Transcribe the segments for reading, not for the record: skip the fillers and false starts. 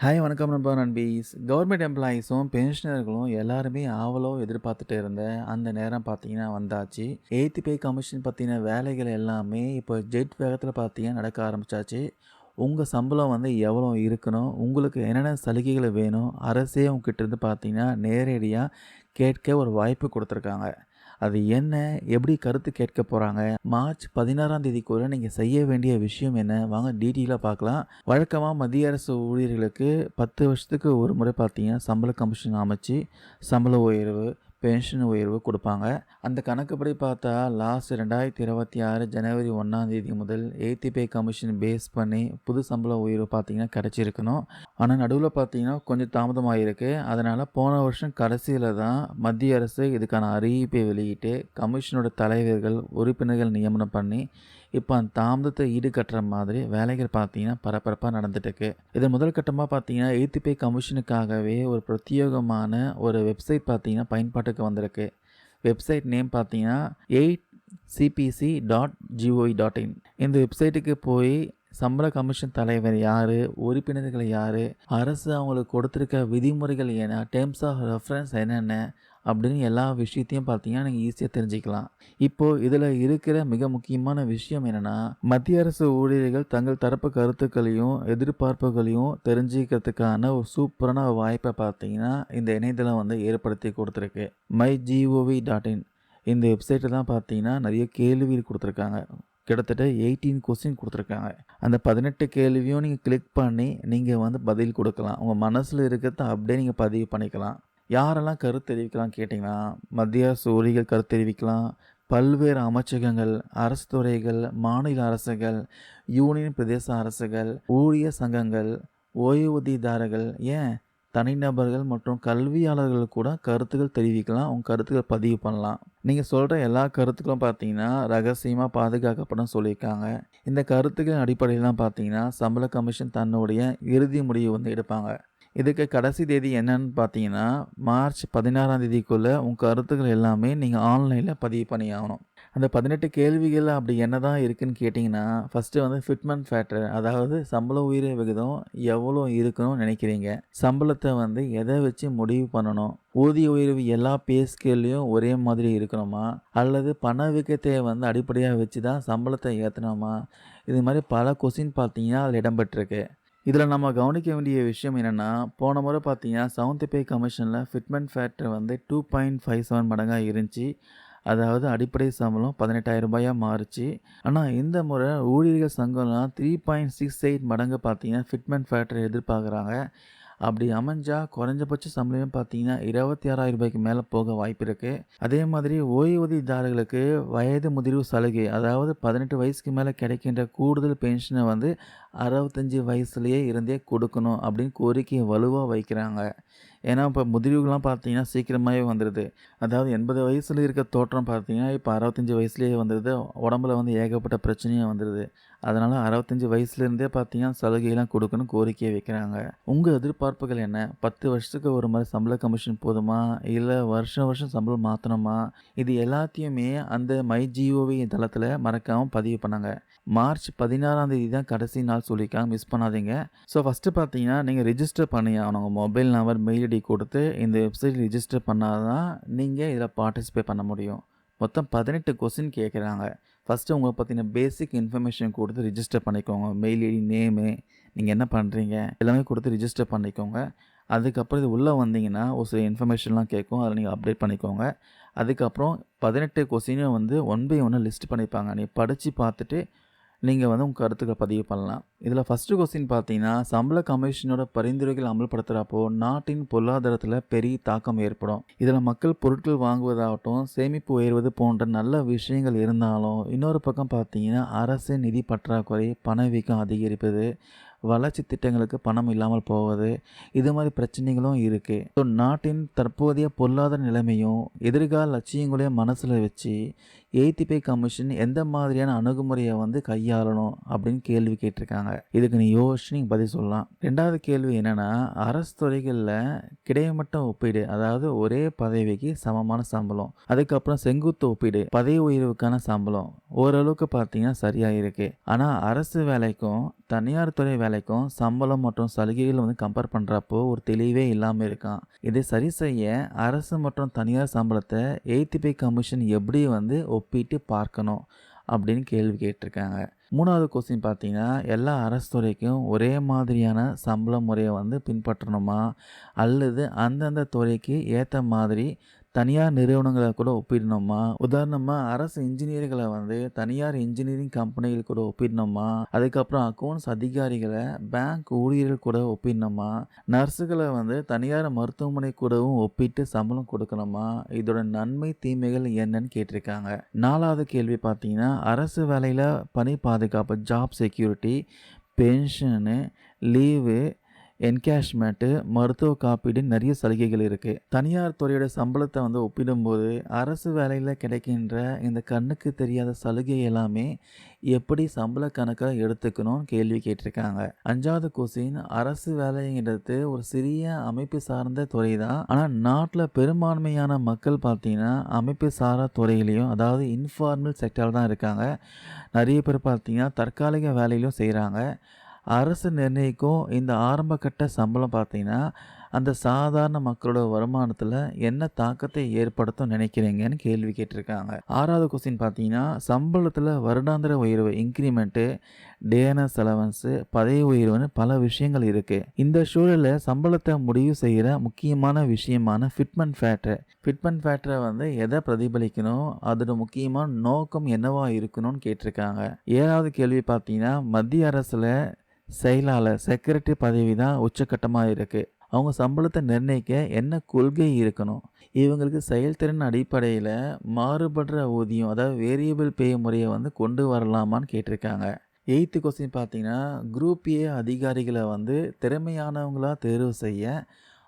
Hi வணக்கம் நண்பா நண்பீஸ். Government எம்ப்ளாயீஸும், பென்ஷனர்களும் எல்லாருமே ஆவலோ எதிர்பார்த்துட்டு இருந்த அந்த நேரம் பார்த்தீங்கன்னா வந்தாச்சு. 8த் பே கமிஷன் பத்தின வேலைகள் எல்லாமே இப்போ ஜெட் வேகத்தில பார்த்தீங்கன்னா நடக்க ஆரம்பிச்சாச்சு. உங்க சம்பளம் வந்து எவ்வளோ இருக்கணும்? உங்களுக்கு என்னென்ன சலுகைகள் வேணும்? அரசே உங்ககிட்ட இருந்து பார்த்தீங்கன்னா நேரடியா கேட்க ஒரு வாய்ப்பு குடுத்துருக்காங்க. அது என்ன? எப்படி கருத்து கேட்க போறாங்க? மார்ச் 16ஆம் தேதிக்குள்ள நீங்க செய்ய வேண்டிய விஷயம் என்ன? வாங்க டீட்டெயிலா பார்க்கலாம். வழக்கமா மத்திய அரசு ஊழியர்களுக்கு 10 வருஷத்துக்கு ஒரு முறை பார்த்தீங்கன்னா, சம்பள கமிஷன் அமைச்சு, சம்பள உயர்வு, பென்ஷன் உயர்வு குடுப்பாங்க. அந்த கணக்குப்படி பார்த்தா லாஸ்ட் 2026 ஜனவரி 1ஆம் தேதி முதல் 8த் பே கமிஷன் பேஸ் பண்ணி புது சம்பள உயர்வு பார்த்தீங்கன்னா கிடைச்சிருக்கணும். ஆனா நடுவுல பார்த்தீங்கன்னா கொஞ்சம் தாமதமாயிருக்கு. அதனால போன வருஷம் கடைசியில தான் மத்திய அரசு இதுக்கான அறிவிப்பை வெளியிட்டு, கமிஷனோட தலைவர்கள், உறுப்பினர்கள் நியமனம் பண்ணி, இப்போ அந்த தாமதத்தை ஈடுகட்டுற மாதிரி வேலைகள் பார்த்தீங்கன்னா பரபரப்பா நடந்துட்டுருக்கு. இதன் முதல் கட்டமா பார்த்தீங்கன்னா 8த் பே கமிஷனுக்காகவே ஒரு பிரத்யேகமான ஒரு வெப்சைட் பார்த்தீங்கன்னா பயன்பாட்டுக்கு வந்திருக்கு. வெப்சைட் நேம் பார்த்தீங்கன்னா 8cpc.gov.in. இந்த வெப்சைட்டுக்கு போய் சம்பள கமிஷன் தலைவர் யாரு? உறுப்பினர்கள் யாரு? அரசு அவங்களுக்கு கொடுத்துருக்க விதிமுறைகள் என்ன? டெர்ம்ஸ் ஆஃப் ரெஃபரன்ஸ் என்னென்ன? அப்படின்னு எல்லா விஷயத்தையும் பார்த்தீங்கன்னா நீங்க ஈஸியா தெரிஞ்சுக்கலாம். இப்போ இதில இருக்கிற மிக முக்கியமான விஷயம் என்னன்னா, மத்திய அரசு ஊழியர்கள் தங்கள் தரப்பு கருத்துக்களையும், எதிர்பார்ப்புகளையும் தெரிஞ்சுக்கிறதுக்கான ஒரு சூப்பரான வாய்ப்பை பார்த்தீங்கன்னா, இந்த இணையதளம் வந்து ஏற்படுத்தி குடுத்துருக்கு. mygov.in. இந்த வெப்சைட்ல தான் பார்த்தீங்கன்னா நிறைய கேள்விகள் குடுத்துருக்காங்க. கிட்டத்தட்ட 18 கொஸ்டின் குடுத்துருக்காங்க. அந்த 18 கேள்வியும் நீங்க கிளிக் பண்ணி, நீங்க வந்து பதில் குடுக்கலாம். உங்க மனசுல இருக்கிறத அப்படியே நீங்க பதிவு பண்ணிக்கலாம். யாரெல்லாம் கருத்து தெரிவிக்கலாம்னு கேட்டிங்கன்னா, மத்திய அரசு ஊழியர்கள் கருத்து தெரிவிக்கலாம். பல்வேறு அமைச்சகங்கள், அரசு துறைகள், மாநில அரசுகள், யூனியன் பிரதேச அரசுகள், ஊழியர் சங்கங்கள், ஓய்வூதியதாரர்கள், ஏன் தனிநபர்கள் மற்றும் கல்வியாளர்கள் கூட கருத்துக்கள் தெரிவிக்கலாம். உங்க கருத்துக்கள் பதிவு பண்ணலாம். நீங்க சொல்ற எல்லா கருத்துக்களும் பார்த்தீங்கன்னா, ரகசியமா பாதுகாக்கப்படும் சொல்லியிருக்காங்க. இந்த கருத்துக்களின் அடிப்படையில தான் பார்த்தீங்கன்னா, சம்பள கமிஷன் தன்னுடைய இறுதி முடிவு வந்து எடுப்பாங்க. இதுக்கு கடைசி தேதி என்னன்னு பார்த்தீங்கன்னா, மார்ச் 16ஆம் தேதிக்குள்ள உங்க கருத்துக்கள் எல்லாமே நீங்க ஆன்லைன்ல பதிவு பண்ணி ஆகணும். அந்த 18 கேள்விகள் அப்படி என்னதான் இருக்குன்னு கேட்டிங்கன்னா, ஃபர்ஸ்ட்டு வந்து ஃபிட்மென்ட் ஃபேக்டர், அதாவது சம்பள உயர்வு விகிதம் எவ்வளோ இருக்கணும்னு நினைக்கிறீங்க? சம்பளத்த வந்து எத வச்சு முடிவு பண்ணணும்? ஊதிய உயர்வு எல்லா பே ஸ்கேல்லையும் ஒரே மாதிரி இருக்கணுமா? அல்லது பணவீக்கத்தை வந்து அடிப்படையா வச்சு தான் சம்பளத்த ஏத்தணுமா? இது மாரி பல கொஸ்டின் பார்த்தீங்கன்னா, அதில இடம்பெற்றிருக்கு. இதில நம்ம கவனிக்க வேண்டிய விஷயம் என்னன்னா, போன முறை பார்த்தீங்கன்னா, 7த் பே கமிஷன்ல ஃபிட்மென்ட் ஃபேக்டர் வந்து 2.57 மடங்கா இருந்துச்சு. அதாவது அடிப்படை சம்பளம் ரூ. 18,000 மாறுச்சு. ஆனா இந்த முறை ஊழியர்கள் சங்கம்லாம் 3.68 மடங்கு பார்த்தீங்கன்னா, ஃபிட்மென்ட் ஃபேக்டர் எதிர்பார்க்குறாங்க. அப்படி அமைஞ்சா குறைஞ்சபட்ச சம்பளமே பார்த்தீங்கன்னா, ரூ. 26,000 மேல போக வாய்ப்பு இருக்கு. அதே மாதிரி ஓய்வூதியதாரர்களுக்கு வயது முதிர்வு சலுகை, அதாவது 18 வயசுக்கு மேல கிடைக்கின்ற கூடுதல் பென்ஷன வந்து 65 வயசுலயே இருந்தே கொடுக்கணும் அப்படின்னு கோரிக்கையை வலுவா வைக்கிறாங்க. ஏன்னா, இப்போ முதிர்வுலாம் பார்த்தீங்கன்னா சீக்கிரமாவே வந்துருது. அதாவது 80 வயசுல இருக்க தோற்றம் பார்த்தீங்கன்னா, இப்போ 65 வயசுலயே வந்துருது. உடம்புல வந்து ஏகப்பட்ட பிரச்சனையும் வந்துருது. அதனால 65 வயசுலேருந்தே பார்த்தீங்கன்னா, சலுகைலாம் கொடுக்கணும் கோரிக்கையை வைக்கிறாங்க. உங்க எதிர்பார்ப்புகள் என்ன? 10 வருஷத்துக்கு ஒரு முறை சம்பள கமிஷன் போதுமா? இல்ல வருஷம் வருஷம் சம்பளம் மாத்தணுமா? இது எல்லாத்தையுமே அந்த மைஜிஓவி தளத்தில மறக்காம பதிவு பண்ணுங்க. மார்ச் 16ஆம் தேதி தான் கடைசி நாள் சொல்லியிருக்காங்க. மிஸ் பண்ணாதீங்க. ஸோ ஃபர்ஸ்ட்டு பார்த்தீங்கன்னா, நீங்க ரிஜிஸ்டர் பண்ணி ஆகணும். உங்க மொபைல் நம்பர், மெயில் ஐடி கொடுத்து இந்த வெப்சைட்ல ரிஜிஸ்டர் பண்ணா தான் நீங்க இதில பார்ட்டிசிபேட் பண்ண முடியும். மொத்தம் 18 கொஸ்டின் கேட்குறாங்க. ஃபர்ஸ்ட்டு உங்கள பத்தின பேசிக் இன்ஃபர்மேஷன் குடுத்து ரிஜிஸ்டர் பண்ணிக்கோங்க. மெயில் ஐடி, நேமு, நீங்க என்ன பண்றீங்க? எல்லாமே குடுத்து ரிஜிஸ்டர் பண்ணிக்கோங்க. அதுக்கப்புறம் இது உள்ள வந்தீங்கன்னா, ஒரு சில இன்ஃபர்மேஷன்லாம் கேட்கும். அதில நீங்க அப்டேட் பண்ணிக்கோங்க. அதுக்கப்புறம் 18 கொஸ்டினையும் வந்து ஒன் பை ஒன்னா லிஸ்ட் பண்ணியிருப்பாங்க. நீங்க படிச்சு பார்த்துட்டு, நீங்க வந்து உங்க கருத்துக்கள பதிவு பண்ணலாம். இதில ஃபர்ஸ்ட்டு கொஸ்டின் பார்த்தீங்கன்னா, சம்பள கமிஷனோட பரிந்துரைகள் அமல்படுத்துறப்போ நாட்டின் பொருளாதாரத்தில பெரிய தாக்கம் ஏற்படும். இதில மக்கள் பொருட்கள் வாங்குவதாகட்டும், சேமிப்பு உயர்வது போன்ற நல்ல விஷயங்கள் இருந்தாலும், இன்னொரு பக்கம் பார்த்தீங்கன்னா, அரசின் நிதி பற்றாக்குறை, பணவீக்கம் அதிகரிப்பது, வளர்ச்சி திட்டங்களுக்கு பணம் இல்லாமல் போவது, இது மாரி பிரச்சனைகளும் இருக்கு. ஸோ நாட்டின் தற்போதைய பொருளாதார நிலைமையும், எதிர்கால லட்சியங்களையும் மனசுல வச்சு, எய்த் பே கமிஷன் எந்த மாதிரியான அணுகுமுறையை வந்து கையாளணும் அப்படின்னு கேள்வி கேட்டிருக்காங்க. இதுக்கு நீ யோசிச்சு நீங்க பதில் சொல்லலாம். 2வது கேள்வி என்னன்னா, அரசு துறைகள்ல கிடைமட்ட ஒப்பீடு, அதாவது ஒரே பதவிக்கு சமமான சம்பளம். அதுக்கப்புறம் செங்குத்து ஒப்பீடு, பதவி உயர்வுக்கான சம்பளம் ஓரளவுக்கு பார்த்தீங்கன்னா சரியா இருக்கு. ஆனா அரசு வேலைக்கும் தனியார் துறை வேலைக்கும் சம்பளம் மற்றும் சலுகைகள் வந்து கம்பேர் பண்றப்போ ஒரு தெளிவே இல்லாம இருக்கான். இதை சரி செய்ய அரசு மற்றும் தனியார் சம்பளத்தை எய்த் பே கமிஷன் எப்படி வந்து ஒப்பிட்டு பார்க்கணும் அப்படின்னு கேள்வி கேட்டிருக்காங்க. 3வது கொஸ்டின் பார்த்தீங்கன்னா, எல்லா அரசு துறைக்கும் ஒரே மாதிரியான சம்பள முறையை வந்து பின்பற்றணுமா, அல்லது அந்தந்த துறைக்கு ஏற்ற மாதிரி தனியார் நிறுவனங்களை கூட ஒப்பிடணுமா? உதாரணமா அரசு இன்ஜினியர்களை வந்து தனியார் இன்ஜினியரிங் கம்பெனிகள் கூட ஒப்பிடணுமா? அதுக்கப்புறம் அக்கவுண்ட்ஸ் அதிகாரிகளை பேங்க் ஊழியர்கள் கூட ஒப்பிடணுமா? நர்ஸுகளை வந்து தனியார் மருத்துவமனை கூடவும் ஒப்பிட்டு சம்பளம் கொடுக்கணுமா? இதோட நன்மை தீமைகள் என்னன்னு கேட்டிருக்காங்க. 4வது கேள்வி பார்த்தீங்கன்னா, அரசு வேலையில் பணி பாதுகாப்பு, ஜாப் செக்யூரிட்டி, பென்ஷனு, லீவு, என்கேஷ்மெண்ட்டு, மருத்துவ காப்பீடு நிறைய சலுகைகள் இருக்குது. தனியார் துறையோட சம்பளத்தை வந்து ஒப்பிடும்போது அரசு வேலையில் கிடைக்கின்ற இந்த கண்ணுக்கு தெரியாத சலுகை எல்லாமே எப்படி சம்பள கணக்காக எடுத்துக்கணும்னு கேள்வி கேட்டிருக்காங்க. 5வது கொஸ்டின், அரசு வேலைங்கிறது ஒரு சிறிய அமைப்பு சார்ந்த துறை தான். ஆனால் நாட்டில் பெரும்பான்மையான மக்கள் பார்த்தீங்கன்னா அமைப்பு சாரா துறையிலையும், அதாவது இன்ஃபார்மல் செக்டர் தான் இருக்காங்க. நிறைய பேர் பார்த்தீங்கன்னா தற்காலிக வேலையிலும் செய்கிறாங்க. அரசு நிர்ணயிக்கும் இந்த ஆரம்ப கட்ட சம்பளம் பார்த்தீங்கன்னா அந்த சாதாரண மக்களோட வருமானத்தில் என்ன தாக்கத்தை ஏற்படுத்தும் நினைக்கிறீங்கன்னு கேள்வி கேட்டிருக்காங்க. 6வது கொஸ்டின் பார்த்தீங்கன்னா, சம்பளத்தில் வருடாந்திர உயர்வு, இன்க்ரிமெண்ட்டு, டேனஸ் அலவன்ஸு, பதவி உயர்வுன்னு பல விஷயங்கள் இருக்குது. இந்த சூழலில் சம்பளத்தை முடிவு செய்கிற முக்கியமான விஷயமான ஃபிட்மெண்ட் ஃபேக்டரை வந்து எதை பிரதிபலிக்கணும், அதோட முக்கியமான நோக்கம் என்னவா இருக்கணும்னு கேட்டிருக்காங்க. 7வது கேள்வி பார்த்தீங்கன்னா, மத்திய அரசில் செயலாளர், செக்ரட்டரி பதவி தான் உச்சக்கட்டமாக இருக்குது. அவங்க சம்பளத்தை நிர்ணயிக்க என்ன கொள்கை இருக்கணும்? இவங்களுக்கு செயல்திறன் அடிப்படையில் மாறுபடுற ஊதியம், அதாவது வேரியபிள் பே முறையை வந்து கொண்டு வரலாமான்னு கேட்டிருக்காங்க. 8th கொஸ்டின் பார்த்தீங்கன்னா, குரூப் ஏ அதிகாரிகளை வந்து திறமையானவங்களாக தேர்வு செய்ய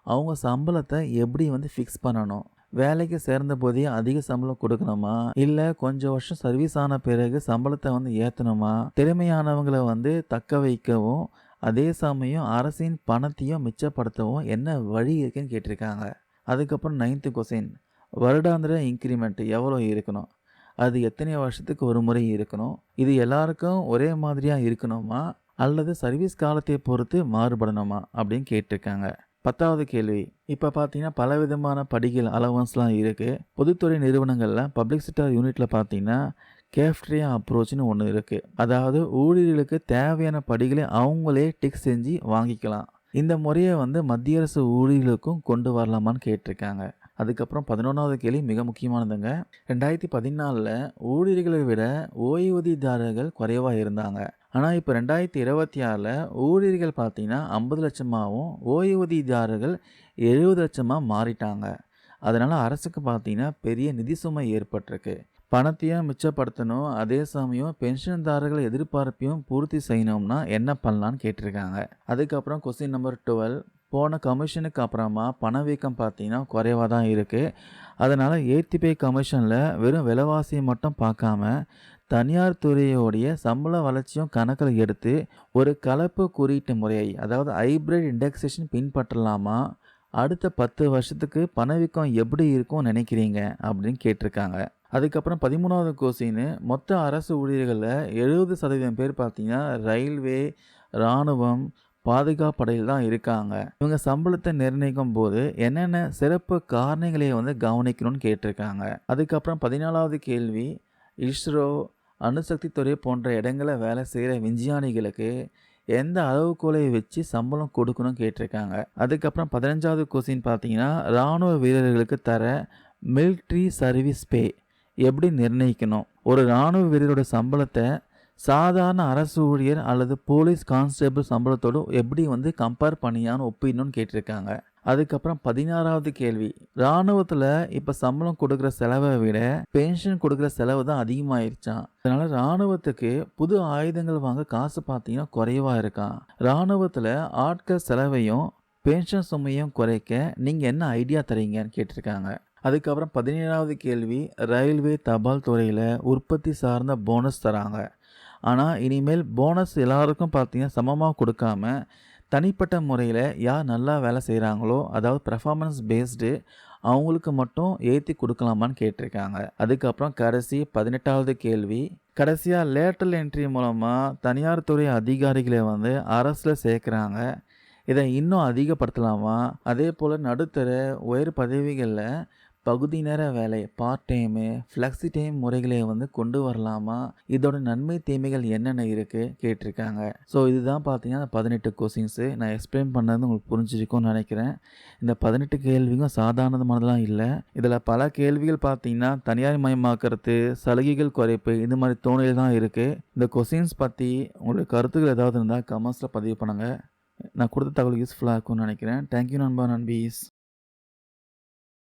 அவங்க சம்பளத்தை எப்படி வந்து ஃபிக்ஸ் பண்ணணும்? வேலைக்கு சேர்ந்த போதே அதிக சம்பளம் கொடுக்கணுமா, இல்லை கொஞ்சம் வருஷம் சர்வீஸ் ஆன பிறகு சம்பளத்தை வந்து ஏற்றணுமா? திறமையானவங்களை வந்து தக்க வைக்கவும் அதே சமயம் அரசின் பணத்தையும் மிச்சப்படுத்தவும் என்ன வழி இருக்குன்னு கேட்டிருக்காங்க. அதுக்கப்புறம் 9th கொஸ்டின், வருடாந்திர இன்க்ரிமெண்ட் எவ்வளோ இருக்கணும், அது எத்தனை வருஷத்துக்கு ஒரு முறை இருக்கணும், இது எல்லாருக்கும் ஒரே மாதிரியாக இருக்கணுமா, அல்லது சர்வீஸ் காலத்தை பொறுத்து மாறுபடணுமா அப்படின்னு கேட்டிருக்காங்க. 10வது கேள்வி, இப்போ பார்த்தீங்கன்னா பலவிதமான படிகள் அலவன்ஸ்லாம் இருக்குது. பொதுத்துறை நிறுவனங்களில் பப்ளிக் செக்டர் யூனிட்டில் பார்த்தீங்கன்னா கேஃப்ட்ரியா அப்ரோச்னு ஒன்று இருக்குது. அதாவது ஊழியர்களுக்கு தேவையான படிகளை அவங்களே டிக் செஞ்சு வாங்கிக்கலாம். இந்த முறையை வந்து மத்திய அரசு ஊழியர்களுக்கும் கொண்டு வரலாமான்னு கேட்டிருக்காங்க. அதுக்கப்புறம் 11வது கேள்வி மிக முக்கியமானதுங்க. 2014 ஊழியர்களை விட ஓய்வூதியதாரர்கள் குறைவாக இருந்தாங்க. ஆனால் இப்போ 2026 ஊழியர்கள் பார்த்தீங்கன்னா 50 லட்சமாகவும் ஓய்வூதியதாரர்கள் 70 லட்சமாக மாறிட்டாங்க. அதனால் அரசுக்கு பார்த்தீங்கன்னா பெரிய நிதி சுமை ஏற்பட்டிருக்கு. பணத்தையும் மிச்சப்படுத்தணும், அதே சமயம் பென்ஷன்தாரர்கள் எதிர்பார்ப்பையும் பூர்த்தி செய்யணும்னா என்ன பண்ணலான்னு கேட்டிருக்காங்க. அதுக்கப்புறம் கொஸ்டின் நம்பர் 12, போன கமிஷனுக்கு அப்புறமா பணவீக்கம் பார்த்தீங்கன்னா குறைவாக தான் இருக்குது. அதனால் எய்த் பே கமிஷனில் வெறும் விலைவாசியை மட்டும் பார்க்காம தனியார் துறையோடைய சம்பள வளர்ச்சியும் கணக்கில் எடுத்து ஒரு கலப்பு குறியீட்டு முறையை, அதாவது ஹைப்ரிட் இண்டெக்ஸேஷன் பின்பற்றலாமா, அடுத்த 10 வருஷத்துக்கு பணவீக்கம் எப்படி இருக்கும் நினைக்கிறீங்க அப்படின்னு கேட்டிருக்காங்க. அதுக்கப்புறம் 13வது கொஸ்டின், மொத்த அரசு ஊழியர்களில் 70% பேர் பார்த்தீங்கன்னா ரயில்வே, இராணுவம், பாதுகாப்பு படையில் தான் இருக்காங்க. இவங்க சம்பளத்தை நிர்ணயிக்கும் போது என்னென்ன சிறப்பு காரணிகளை வந்து கவனிக்கணும்னு கேட்டிருக்காங்க. அதுக்கப்புறம் 14வது கேள்வி, இஸ்ரோ, அணுசக்தி துறை போன்ற இடங்களை வேலை செய்கிற விஞ்ஞானிகளுக்கு எந்த அளவுகோலை வச்சு சம்பளம் கொடுக்கணும் கேட்டிருக்காங்க. அதுக்கப்புறம் 15வது கொஸ்டின் பார்த்தீங்கன்னா, இராணுவ வீரர்களுக்கு தர மிலிட்ரி சர்வீஸ் பே எப்படி நிர்ணயிக்கணும்? ஒரு இராணுவ வீரரோட சம்பளத்தை சாதாரண அரசு ஊழியர் அல்லது போலீஸ் கான்ஸ்டபிள் சம்பளத்தோடு எப்படி வந்து கம்பேர் பண்ணியான்னு ஒப்பிடணும்னு கேட்டிருக்காங்க. அதுக்கப்புறம் 16வது கேள்வி, இராணுவத்தில் இப்போ சம்பளம் கொடுக்குற செலவை விட பென்ஷன் கொடுக்குற செலவு தான் அதிகமாகிருச்சான். அதனால் இராணுவத்துக்கு புது ஆயுதங்கள் வாங்க காசு பார்த்தீங்கன்னா குறைவாக இருக்கான். இராணுவத்தில் ஆட்கள் செலவையும் பென்ஷன் சுமையும் குறைக்க நீங்கள் என்ன ஐடியா தரீங்கன்னு கேட்டிருக்காங்க. அதுக்கப்புறம் 17வது கேள்வி, ரயில்வே தபால் துறையில உற்பத்தி சார்ந்த போனஸ் தராங்க. ஆனா, இனிமேல் போனஸ் எல்லாருக்கும் பார்த்தீங்கன்னா சமமா குடுக்காம, தனிப்பட்ட முறையில யார் நல்லா வேலை செய்றாங்களோ, அதாவது பெர்ஃபார்மன்ஸ் பேஸ்டு அவங்களுக்கு மட்டும் ஏத்தி குடுக்கலாமான்னு கேட்டிருக்காங்க. அதுக்கப்புறம் கடைசி 18வது கேள்வி, கடைசியா லேட்டரல் என்ட்ரி மூலமா தனியார் துறை அதிகாரிகள அரசுல சேர்க்குறாங்க. இத இன்னும் அதிகப்படுத்தலாமா? அதேபோல நடுத்தர, உயர் பதவிகள்ல பகுதி நேர வேலை, பார்ட் டைமு, ஃப்ளெக்ஸி டைம் முறைகளை கொண்டு வரலாமா? இதோட நன்மை, தீமைகள் என்னென்ன இருக்கு? கேட்டிருக்காங்க. ஸோ இதுதான் பார்த்தீங்கன்னா 18 கொஸ்டின்ஸு. நான் எக்ஸ்பிளைன் பண்ணது உங்களுக்கு புரிஞ்சிருக்கும்னு நெனைக்கிறேன். இந்த 18 கேள்வியும் சாதாரணமானதெல்லாம் இல்ல. இதில பல கேள்விகள் பார்த்தீங்கன்னா, தனியார் மயமாக்கறது, சலுகைகள் குறைப்பு இந்த மாரி தோணில தான் இருக்கு. இந்த கொஸ்டின்ஸ் பத்தி உங்களுக்கு கருத்துக்கள் ஏதாவது இருந்தா கமெண்ட்ஸ்ல பதிவு பண்ணுங்க. நான் குடுத்த தகவல் யூஸ்ஃபுல்லா இருக்கும்னு நெனைக்கிறேன். தேங்க் யூ நண்பா, நண்பீஸ்.